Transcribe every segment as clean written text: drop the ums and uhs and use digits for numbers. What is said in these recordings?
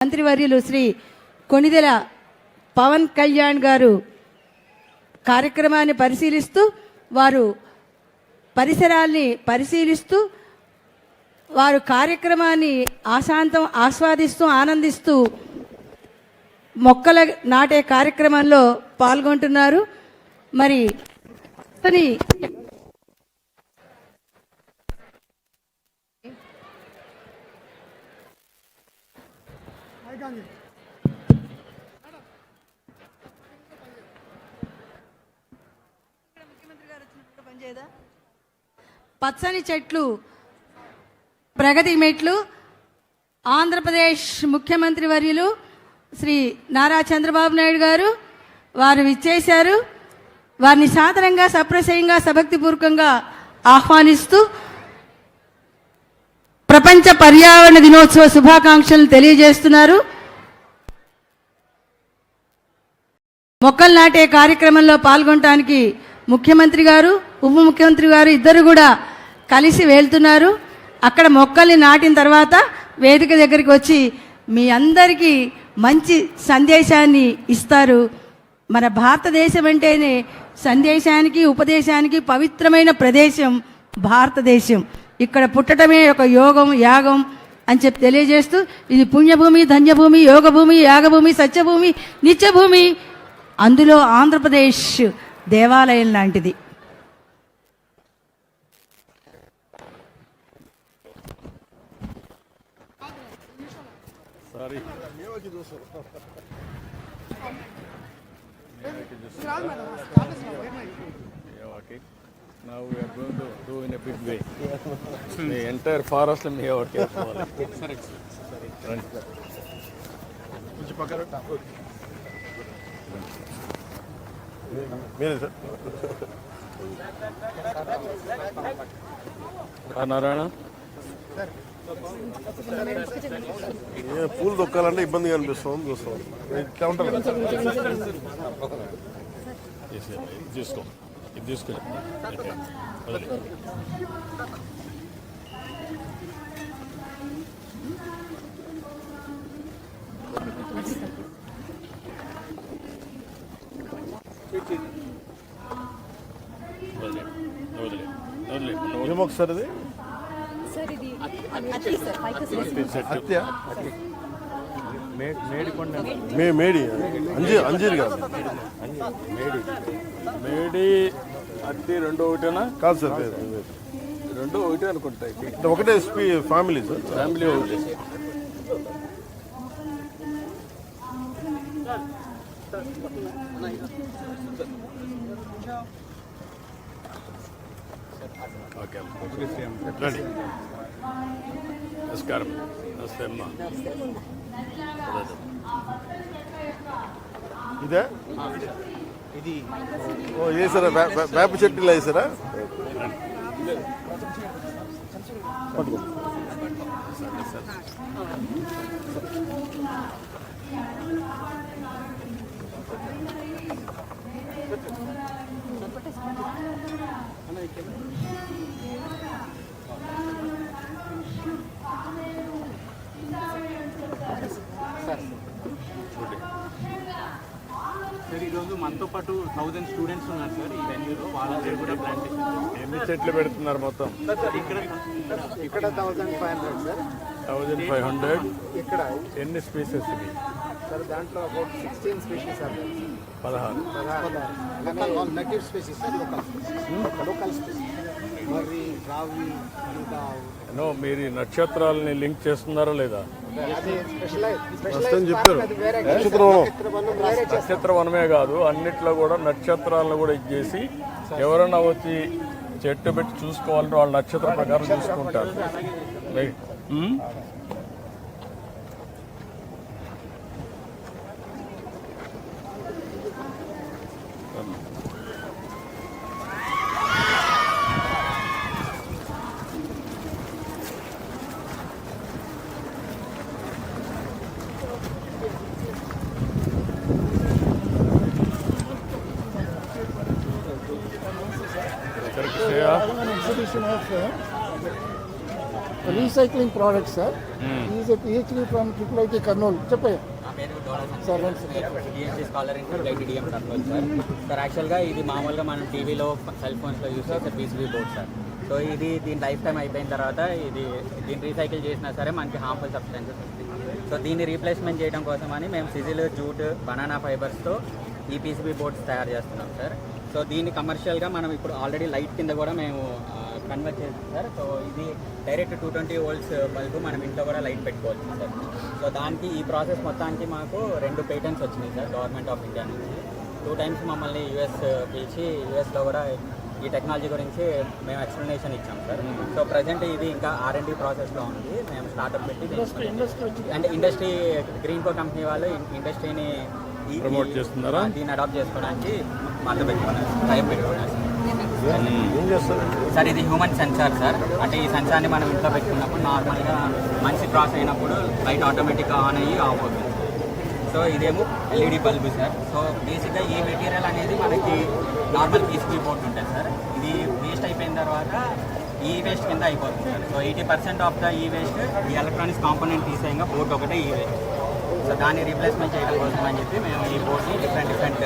మంత్రివర్యులు శ్రీ కొణిదెల పవన్ కళ్యాణ్ గారు కార్యక్రమాన్ని పరిశీలిస్తూ వారు పరిసరాల్ని పరిశీలిస్తూ వారు కార్యక్రమాన్ని ఆస్వాదిస్తూ ఆనందిస్తూ మొక్కల నాటే కార్యక్రమంలో పాల్గొంటున్నారు. మరి పచ్చని చెట్లు ప్రగతి మెట్లు ఆంధ్రప్రదేశ్ ముఖ్యమంత్రి వర్యులు శ్రీ నారా చంద్రబాబు నాయుడు గారు వారు విచ్చేశారు. వారిని సాదరంగా సప్రశయంగా సభక్తిపూర్వకంగా ఆహ్వానిస్తూ ప్రపంచ పర్యావరణ దినోత్సవ శుభాకాంక్షలు తెలియజేస్తున్నారు. మొక్కలు నాటే కార్యక్రమంలో పాల్గొనడానికి ముఖ్యమంత్రి గారు ఉప ముఖ్యమంత్రి గారు ఇద్దరు కూడా కలిసి వెళ్తున్నారు. అక్కడ మొక్కల్ని నాటిన తర్వాత వేదిక దగ్గరికి వచ్చి మీ అందరికీ మంచి సందేశాన్ని ఇస్తారు. మన భారతదేశం అంటేనే సందేశానికి ఉపదేశానికి పవిత్రమైన ప్రదేశం భారతదేశం. ఇక్కడ పుట్టడమే ఒక యోగం యాగం అని చెప్పి తెలియజేస్తూ ఇది పుణ్యభూమి ధన్యభూమి యోగభూమి యాగభూమి సత్యభూమి నిత్యభూమి, అందులో ఆంధ్రప్రదేశ్ దేవాలయం లాంటిది. Now we are going to do in a big way. The entire forest may have careful. Narayana. పూలు దొక్కాలంటే ఇబ్బందిగా అనిపిస్తుంది. చూస్తాం ఇట్లా ఉంటుంది. తీసుకో ఇది తీసుకెళ్ళి ఏమొకసారి మేడి అంజీర్ కాదు మేడి అత్తి రెండు ఒకటేనా? కాదు సార్, రెండు ఒకటే అనుకుంటాయి. ఒకటే ఫ్యామిలీ సార్, ఫ్యామిలీ ఒకటి. ఓకే రండి. నమస్కారం. నమస్తే అమ్మా. ఇదే ఇది వేసారా? వేప చెట్టులా వేసారా? సార్ ఈరోజు మనతో పాటు 1000 స్టూడెంట్స్ ఉన్నారు సార్ ఈ వెన్యూలో. వాళ్ళందరూ కూడా ప్లాంటేషన్. ఎన్ని చెట్లు పెడుతున్నారు మొత్తం? ఇక్కడ 1500 సార్. 1500. ఇక్కడ ఎన్ని స్పీసెస్ ఇవి సార్? దాంట్లో about 16 species sir. 16 native species sir. Local species మర్రి రావి ఇంకా మీరు ఈ నక్షత్రాలని లింక్ చేస్తున్నారా లేదా? చెప్పారు నక్షత్ర వనమే కాదు, అన్నిట్లో కూడా నక్షత్రాలను కూడా ఇచ్చేసి ఎవరైనా వచ్చి చెట్టు పెట్టి చూసుకోవాలంటే వాళ్ళ నక్షత్ర ప్రకారం చూసుకుంటారు. Recycling product sir. Is a PhD from IIIT Kurnool. చెప్పయ్యా నా పేరు Dola sir. DMC scholar in IIT DM Kurnool sir. Sir యాక్చువల్గా ఇది మామూలుగా మనం టీవీలో సెల్ ఫోన్స్లో యూస్ చేసే PCB బోర్డ్ సార్. సో ఇది దీని లైఫ్ టైం అయిపోయిన తర్వాత దీన్ని రీసైకిల్ చేసినా సరే మనకి హార్మ్ఫుల్ సబ్స్టెన్సెస్ వస్తాయి. సో దీన్ని రీప్లేస్మెంట్ చేయడం కోసమని మేము సిజిల్, జూట్, బనానా ఫైబర్స్తో ఈ PCB బోర్డ్స్ తయారు చేస్తున్నాం సార్. సో దీన్ని కమర్షియల్గా మనం ఇప్పుడు ఆల్రెడీ లైట్ కింద కూడా మేము కన్వర్ట్ చేస్తాం సార్. సో ఇది డైరెక్ట్ 220 volts బల్బు మనం ఇంట్లో కూడా లైట్ పెట్టుకోవచ్చు సార్. సో దానికి ఈ ప్రాసెస్ మొత్తానికి మాకు 2 పేటెంట్స్ వచ్చినాయి సార్ గవర్నమెంట్ ఆఫ్ ఇండియా నుంచి. 2 times మమ్మల్ని యూఎస్ పిలిచి యూఎస్లో కూడా ఈ టెక్నాలజీ గురించి మేము ఎక్స్ప్లెనేషన్ ఇచ్చాం సార్. సో ప్రజెంట్ ఇది ఇంకా R&D ప్రాసెస్లో ఉంది. మేము స్టార్ట్అప్ పెట్టి అంటే ఇండస్ట్రీ గ్రీన్కో కంపెనీ వాళ్ళు ఇండస్ట్రీని ప్రమోట్ చేస్తున్నారా? దీన్ని అడాప్ట్ చేసుకోవడానికి మద్దతు పెట్టుకున్నారు, టైం పెట్టుకున్నారు ఏం చేస్తారు సార్. ఇది హ్యూమన్ సెన్సార్ సార్. అంటే ఈ సెన్సార్ని మనం ఇంట్లో పెట్టుకున్నప్పుడు నార్మల్గా మనిషి క్రాస్ అయినప్పుడు లైట్ ఆటోమేటిక్గా ఆన్ అయ్యి ఆఫ్ అవుతుంది. సో ఇదేమో LED బల్బు సార్. సో బేసిక్గా ఈ మెటీరియల్ అనేది మనకి నార్మల్ PCB బోర్డ్ ఉంటుంది సార్. ఇది వేస్ట్ అయిపోయిన తర్వాత ఈ వేస్ట్ కింద అయిపోతుంది సార్. సో 80% ఆఫ్ ద ఈ వేస్ట్ ఈ ఎలక్ట్రానిక్స్ కాంపోనెంట్ తీసేయంగా బోర్డ్ ఒకటే ఈ వేస్ట్. సో దాన్ని రీప్లేస్మెంట్ చేయడం కోసం అని చెప్పి మేము ఈ బోర్డ్ని డిఫరెంట్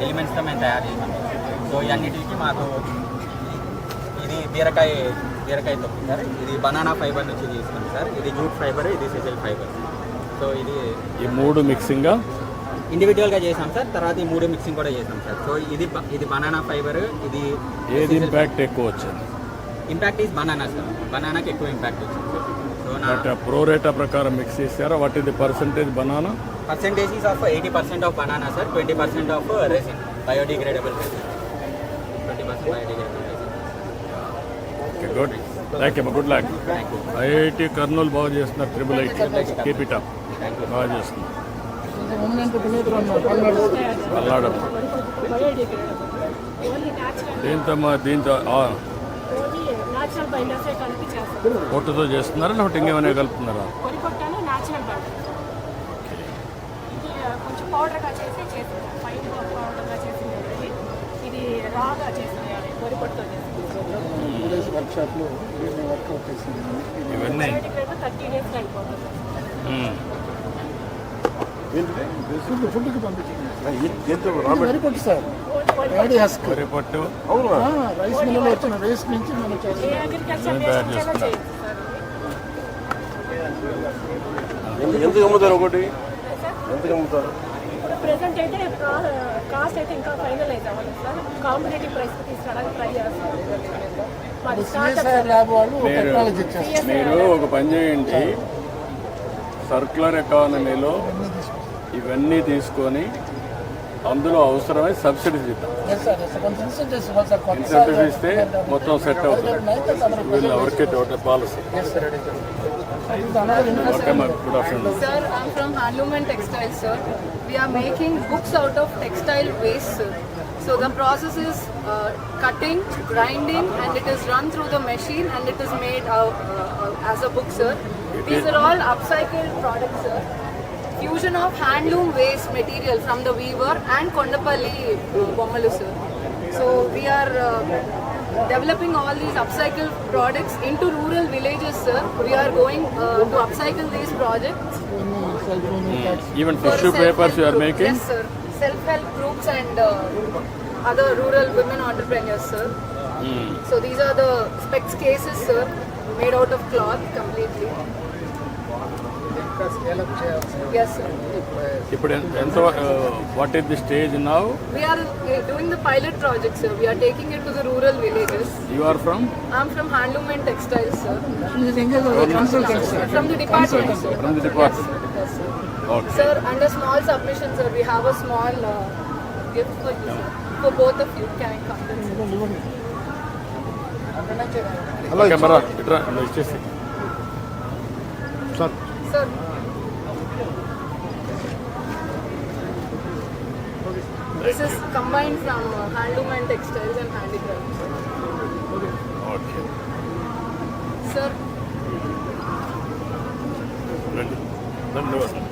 ఎలిమెంట్స్తో మేము తయారు చేసాం. సో ఇవన్నిటికి మాకు ఇది బీరకాయ తొక్కు సార్. ఇది బనానా ఫైబర్ నుంచి తీసుకుంది సార్. ఇది జూట్ ఫైబర్, ఇది సిజిల్ ఫైబర్. సో ఇది ఈ 3 మిక్సింగ్గా ఇండివిజువల్గా చేసాం సార్. తర్వాత ఈ 3 మిక్సింగ్ కూడా చేసాం సార్. సో ఇది బనానా ఫైబర్. ఇది ఏది ఇంపాక్ట్ ఎక్కువ వచ్చింది? Impact is banana sir. బనానాకి ఎక్కువ ఇంపాక్ట్ వచ్చింది సార్. సో బట్ ప్రోరేటా ప్రకారం మిక్స్ చేస్తారా? వాట్ ఇది percentage banana? Percentages of 80% of banana sir, 20% of resin, biodegradable resin, 20% biodegradable resin. Okay, good. Thank you, good luck. IIT Kurnool బాగా చేస్తున్నారు. IIIT keep it up. బాగా చేస్తున్నారు. పల్లాడం దీంతో న్యాచురల్ బైండర్సే కలిపి చేస్తాం. పొట్టుతో చేస్తున్నారా లేకపోతే ఇంకేమైనా కలుపుతున్నారా? పొడి పొట్టను న్యాచురల్ బైండర్. ఇది కొంచెం పౌడర్గా చేసి చేసింది, ఫైన్ పౌడర్గా చేసింది. ఇది రాగా చేసింది, పొడి పొట్టుతో చేసింది. వర్క్షాప్లో వర్కౌట్ చేసింది. ఇవన్నీ 30 days అయిపోతుంది. ఫుడ్కి పంపించింది. ఎంత రాబెట్ వరి పొట్టు సార్. Paddy husk. వరి పొట్టు అవునా రైస్ మిల్లులో వచ్చిన వేస్ట్ నుంచి మనం చేస్తాం. అగ్రికల్చర్ తయారు వేస్ట్ చేస్తున్నారు. చేయొచ్చు సార్. ఎంత అమ్ముతారు ఒకటి? ఎంతకు అమ్ముతారు? ఇప్పుడు ప్రెసెంట్ అయితే కాస్ట్ అయితే ఇంకా ఫైనలైజ్ అవ్వాలి సార్. కాంపిటేటివ్ ప్రైస్ తీసుకురావడానికి ట్రై చేస్తాం. మాది సిఎస్ఐఆర్ స్టార్ట్అప్ ల్యాబ్ వాళ్ళు టెక్నాలజీ ఇచ్చేస్తారు. మీరు ఒక పని చేయండి, సర్క్యులర్ ఎకానమీలో ఇవన్నీ తీసుకొని అందులో అవసరమై సబ్సిడీస్ ఇద్దాం. ఇన్సెంటివ్ ఇస్తే మొత్తం సెట్ అవుతుంది. వీళ్ళు work out policy. Okay, good afternoon. Sir, I'm from Handloom and Textiles, sir. We are making books out of textile waste, sir. So the process is cutting, grinding, and it is run through the machine, and it is made as a book, sir. These are all upcycled products, sir. Fusion of handloom waste material from the weaver and Kondapalli Bommalu, sir. So we are developing all these upcycled products into rural villages, sir. We are going to upcycle these projects. Even for tissue self-help papers you are groups. making? Yes, sir. Self-help groups and other rural women entrepreneurs, sir. So these are the specs cases, sir, made out of cloth completely. Yes, sir. ఇప్పుడు ఎంత what is the stage now? We are doing the pilot project, sir. We are taking it to the rural villages. You are from? I'm from Handloom and Textiles, sir. Consultancy. From the department, sir. From the department. Yes, sir. Okay. Sir, under small submission, sir, we have a small gift for you, sir. For both of you. Can I come? Okay, మరా ఇట్రా ఇచ్చేసి. Sir. This is combined from handloom and textiles and handicrafts. Okay, Sir, రండి ధన్యవాదాలు.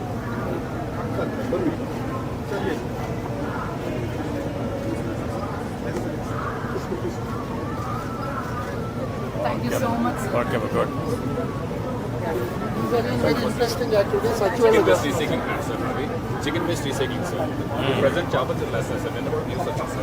thank you so much, sir. Okay, good. Interesting activity సచివాలయం chicken based recycling plant sir అవి chicken based recycling sir present చేపలు చేస్తారు sir నిన్న కూడా news వచ్చింది sir